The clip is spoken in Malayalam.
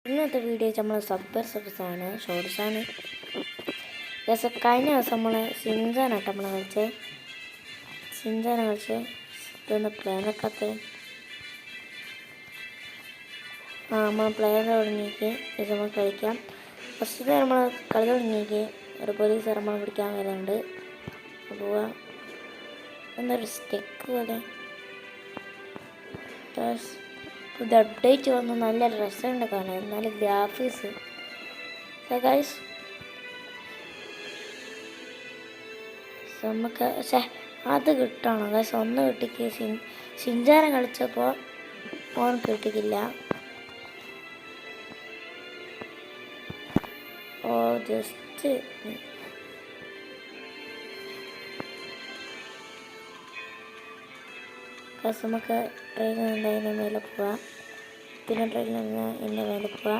ഇന്നത്തെ വീഡിയോ നമ്മൾ സബ്വേ സർഫസാണ് ഷോർട്സാണ്. കഴിഞ്ഞ ദിവസം നമ്മൾ സിൻചാനായിട്ട് നമ്മൾ കളിച്ചത്. സിൻചാന കളിച്ച് ഇതൊന്ന് പ്ലെയറൊക്കെ നമ്മൾ പ്ലെയർ തുടങ്ങിയേക്ക് ഇത് നമ്മൾ കളിക്കാം. ഫസ്റ്റ് നമ്മൾ കളി തുടങ്ങിയേക്ക് ഒരു പോലീസ് നമ്മൾ പിടിക്കാൻ വരുന്നുണ്ട്. പോവാ എന്നൊരു സ്റ്റെക്ക് പോലെ ഇത് അപ്ഡേറ്റ് വന്ന് നല്ല രസമുണ്ട് കാണാൻ, നല്ല ഗ്രാഫിക്സ്. ഗൈസ് നമുക്ക് അത് കിട്ടണം ഗൈസ്. ഒന്ന് കിട്ടിക്ക് സിൻചാന കളിച്ചപ്പോൾ ഫോൺ കിട്ടിക്കില്ല. ജസ്റ്റ് നമുക്ക് ട്രെയിൻ ഉണ്ടായതിൻ്റെ മേലെ പോവാം. പിന്നെ ട്രെയിനിൽ നിന്ന് എൻ്റെ മേലെ പോവാം.